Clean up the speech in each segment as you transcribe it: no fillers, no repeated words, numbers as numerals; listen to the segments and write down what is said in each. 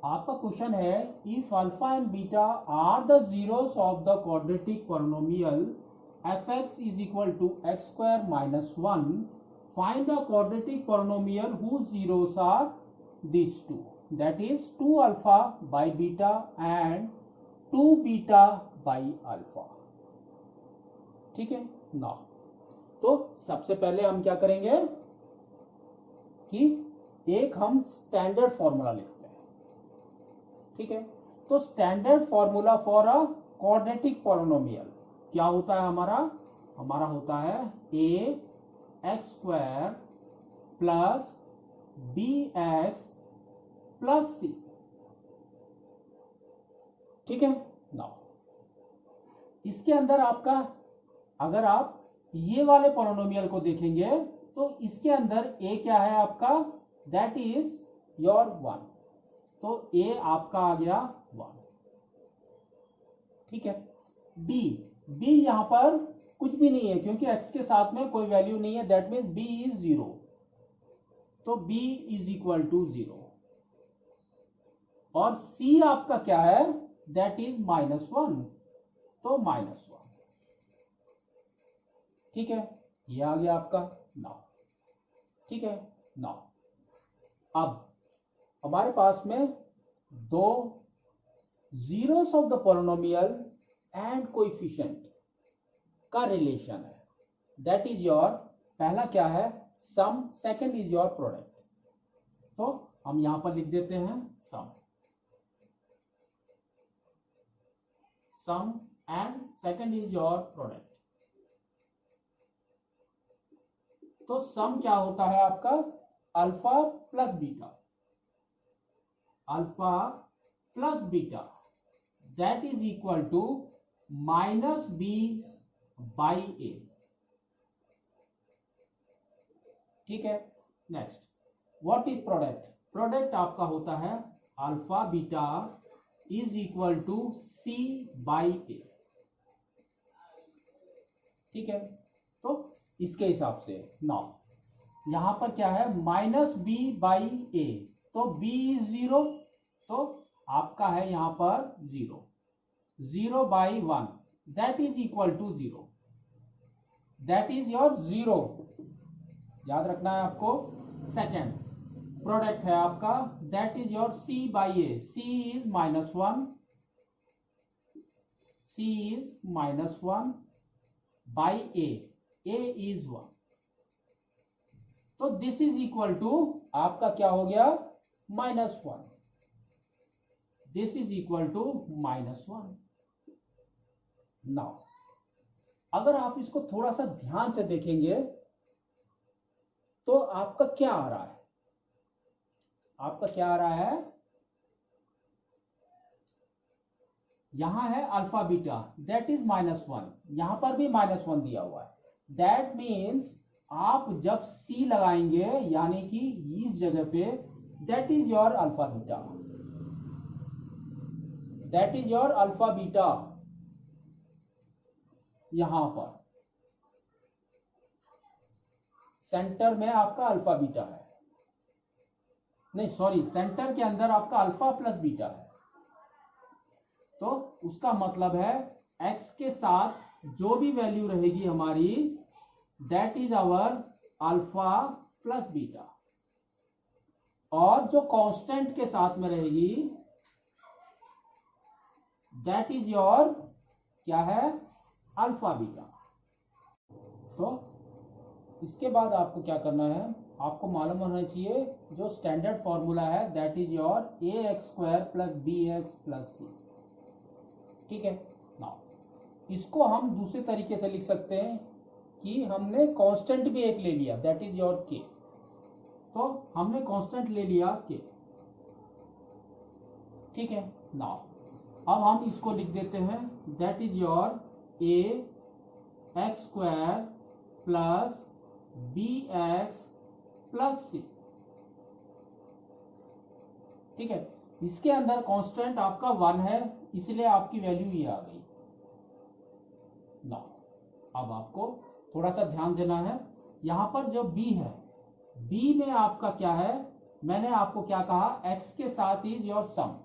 आपका क्वेश्चन है if alpha and beta are the zeros of the quadratic polynomial fx is equal to x square minus 1, find a quadratic polynomial whose zeros are these two, that is 2 alpha by beta and 2 beta by alpha. ठीक है ना। तो सबसे पहले हम क्या करेंगे कि एक हम स्टैंडर्ड फॉर्मूला लिखते हैं। ठीक है, तो standard formula for a quadratic polynomial क्या होता है हमारा होता है a x square plus b x plus c. ठीक है ना। इसके अंदर आपका अगर आप ये वाले पॉलिनोमियल को देखेंगे तो इसके अंदर ए क्या है आपका, दैट इज योर 1, तो ए आपका आ गया 1। ठीक है, बी यहां पर कुछ भी नहीं है क्योंकि x के साथ में कोई वैल्यू नहीं है, दैट मीन्स b इज 0, तो b इज इक्वल टू 0। और c आपका क्या है, दैट इज -1, तो -1। ठीक है, ये आ गया आपका नाउ। ठीक है नाउ अब हमारे पास में दो zeros of the polynomial and coefficient का रिलेशन है, दैट इज योर पहला क्या है sum, second is your product. तो हम यहां पर लिख देते हैं sum and second is your product. तो सम क्या होता है आपका alpha plus beta that is equal to -b by a. ठीक है, नेक्स्ट व्हाट इज प्रोडक्ट आपका होता है alpha beta is equal to c by a. ठीक है, तो इसके हिसाब से नाउ यहां पर क्या है -b बाई ए, तो b इज 0, तो आपका है यहां पर 0 by 1 that is equal to 0, that is your 0, याद रखना है आपको। सेकेंड प्रोडक्ट है आपका that is your c by a, c is -1 by a is 1, तो दिस इज इक्वल टू आपका क्या हो गया -1, this is equal to -1। Now अगर आप इसको थोड़ा सा ध्यान से देखेंगे तो आपका क्या आ रहा है, यहां है अल्फा बीटा दैट इज -1, यहां पर भी -1 दिया हुआ है, दैट मीन्स आप जब c लगाएंगे यानी कि इस जगह पे that is your alpha beta, यहां पर सेंटर में आपका अल्फा बीटा है, नहीं सॉरी सेंटर के अंदर आपका अल्फा प्लस बीटा है, तो उसका मतलब है x के साथ जो भी वैल्यू रहेगी हमारी that is our alpha plus beta, और जो कांस्टेंट के साथ में रहेगी दैट इज योर क्या है अल्फा बीटा। तो इसके बाद आपको क्या करना है, आपको मालूम होना चाहिए जो स्टैंडर्ड फॉर्मूला है that is your ax² plus bx plus c। ठीक है नाउ इसको हम दूसरे तरीके से लिख सकते हैं कि हमने कांस्टेंट भी एक ले लिया दैट इज योर k, तो हमने कांस्टेंट ले लिया k। ठीक है नाउ अब हम इसको लिख देते हैं that is your ax² plus bx plus c। ठीक है, इसके अंदर कांस्टेंट आपका 1 है इसलिए आपकी वैल्यू ये आ गई। नाउ अब आपको थोड़ा सा ध्यान देना है, यहां पर जो b है, b में आपका क्या है मैंने आपको क्या कहा, x के साथ इज योर सम,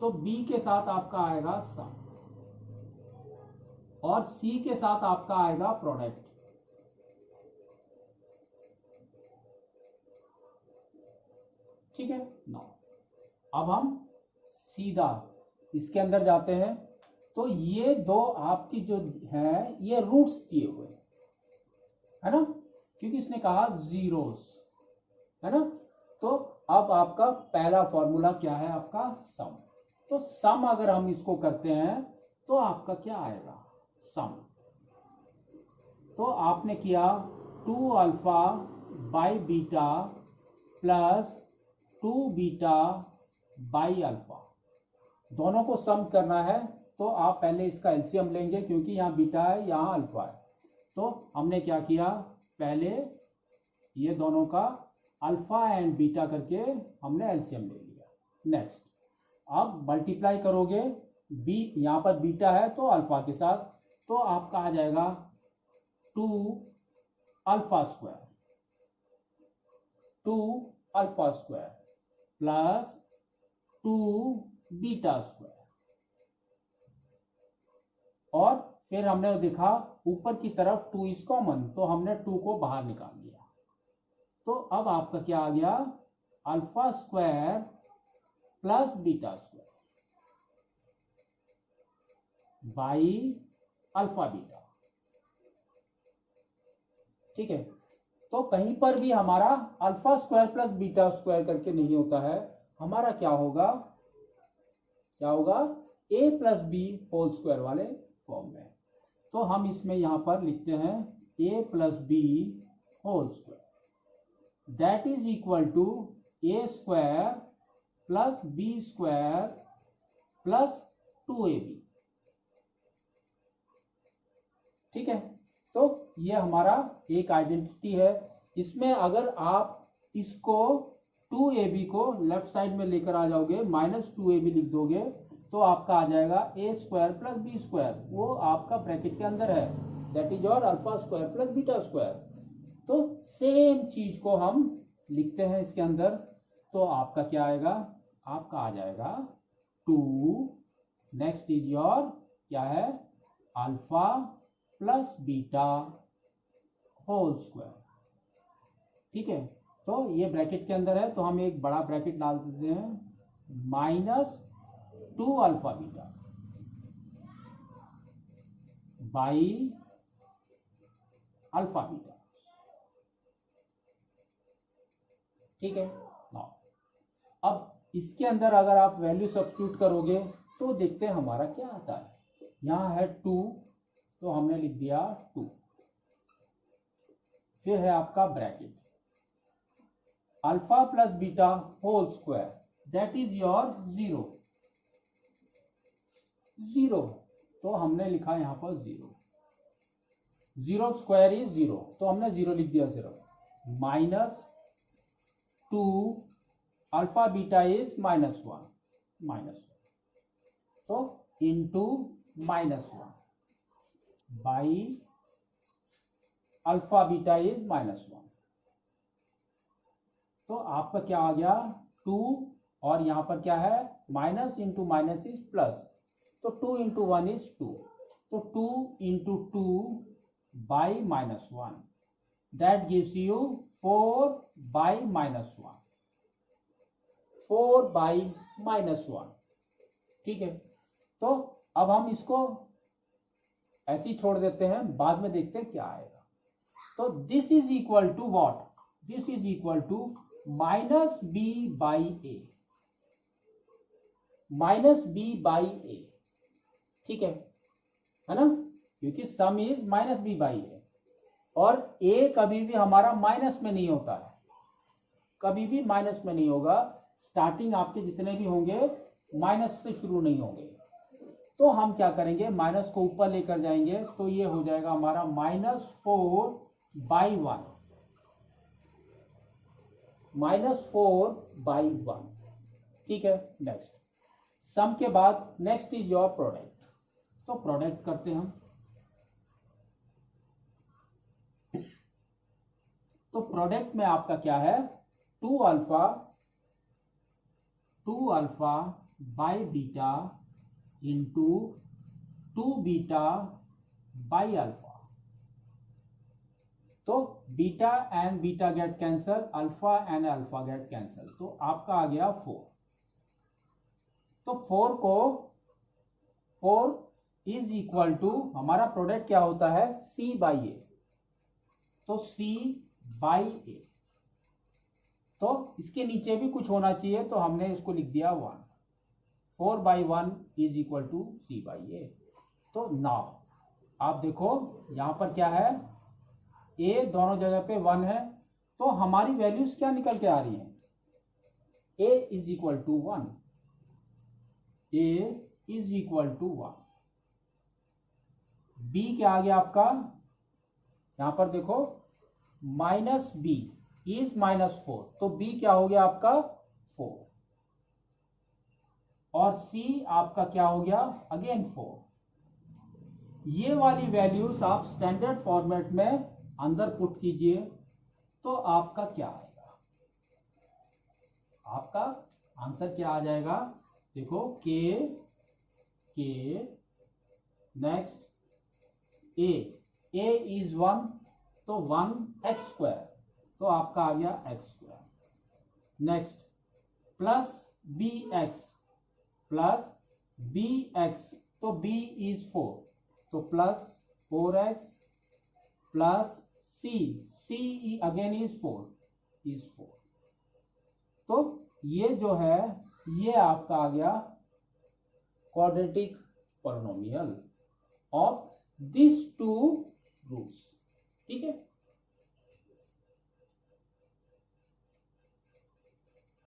तो b के साथ आपका आएगा सम और c के साथ आपका आएगा प्रोडक्ट। ठीक है ना। अब हम सीधा इसके अंदर जाते हैं। तो ये दो आपकी जो है ये रूट्स दिए हुए है ना, क्योंकि इसने कहा जीरोस है ना। तो अब आपका पहला फॉर्मूला क्या है, आपका सम। तो सम अगर हम इसको करते हैं तो आपका क्या आएगा, सम। तो आपने किया 2 alpha by beta plus 2 beta by alpha, दोनों को सम करना है। तो आप पहले इसका एलसीएम लेंगे क्योंकि यहाँ बीटा है यहाँ अल्फा है। तो हमने क्या किया, पहले ये दोनों का अल्फा एंड बीटा करके हमने एलसीएम ले लिया। नेक्स्ट अब मल्टीप्लाई करोगे, बी यहाँ पर बीटा है तो अल्फा के साथ, तो आपका आ जाएगा 2 alpha square, 2 alpha square plus 2 beta square. और फिर हमने देखा ऊपर की तरफ 2 इज कॉमन, तो हमने 2 को बाहर निकाल लिया। तो अब आपका क्या आ गया, alpha square plus beta square by alpha beta. ठीक है, तो कहीं पर भी हमारा alpha square plus beta square करके नहीं होता है, हमारा क्या होगा, क्या होगा, a plus b whole square वाले फॉर्म में। तो हम इसमें यहां पर लिखते हैं a plus b whole square, that is equal to a square plus b square plus 2ab। ठीक है, तो ये हमारा एक आइडेंटिटी है। इसमें अगर आप इसको 2ab को लेफ्ट साइड में लेकर आ जाओगे, -2ab लिख दोगे, तो आपका आ जाएगा a square plus b square, वो आपका ब्रैकेट के अंदर है, दैट इज और alpha square plus beta square. तो सेम चीज को हम लिखते हैं इसके अंदर। तो आपका क्या आएगा, आपका आ जाएगा 2, नेक्स्ट इज योर क्या है, alpha plus beta whole square. ठीक है, तो ये ब्रैकेट के अंदर है, तो हम एक बड़ा ब्रैकेट डाल देते हैं, -2 alpha beta by alpha beta. ठीक है ना। अब इसके अंदर अगर आप वैल्यू सब्स्टिट्यूट करोगे तो देखते हैं हमारा क्या आता है। यहां है 2, तो हमने लिख दिया 2, फिर है आपका bracket alpha plus beta whole square, that is your 0, 0, तो हमने लिखा यहां पर 0, 0 स्क्वायर इज 0, तो हमने 0 लिख दिया सिर्फ, -2 अल्फा बीटा इज -1, तो into -1 by alpha beta is -1। तो आपका क्या आ गया 2, और यहां पर क्या है, minus into minus is plus, तो 2 इंटू 1 इज 2, तो 2 into 2 by -1, that gives you 4 by -1, 4 by -1। ठीक है, तो अब हम इसको ऐसे ही छोड़ देते हैं, बाद में देखते हैं क्या आएगा। तो this is equal to what, this is equal to -b by a, -b by a। ठीक है ना, क्योंकि sum is -b by a, और a कभी भी हमारा माइनस में नहीं होता है, कभी भी माइनस में नहीं होगा। स्टार्टिंग आपके जितने भी होंगे माइनस से शुरू नहीं होंगे। तो हम क्या करेंगे, माइनस को ऊपर लेकर जाएंगे, तो ये हो जाएगा हमारा -4 बाई 1, -4 बाई 1। ठीक है, नेक्स्ट सम के बाद नेक्स्ट इज योर प्रोडक्ट। तो प्रोडक्ट करते हैं हम। तो प्रोडक्ट में आपका क्या है, 2 alpha 2 alpha by beta into 2 beta by alpha. तो beta and beta get cancel, alpha and alpha get cancel, तो आपका आ गया 4। तो 4 इज इक्वल टू, हमारा प्रोडक्ट क्या होता है, C बाई ए, तो C बाई ए। तो इसके नीचे भी कुछ होना चाहिए, तो हमने इसको लिख दिया 1। 4 by 1 is equal to C by a. तो नाउ आप देखो यहां पर क्या है, ए दोनों जगह पे 1 है, तो हमारी वैल्यूज क्या निकल के आ रही हैं, a is equal to 1, a is equal to 1। B क्या आ गया आपका, यहां पर देखो माइनस बी इज -4, तो बी क्या हो गया आपका 4, और सी आपका क्या हो गया अगेन 4। ये वाली वैल्यूज आप स्टैंडर्ड फॉर्मेट में अंदर पुट कीजिए, तो आपका क्या आएगा, आपका आंसर क्या आ जाएगा, देखो के नेक्स्ट ए इज 1, तो 1x², तो आपका आ गया x²। नेक्स्ट प्लस bx, तो b इज 4, तो plus 4x plus c again is 4। तो ये जो है ये आपका आ गया quadratic polynomial of this 2 roots, ठीक है।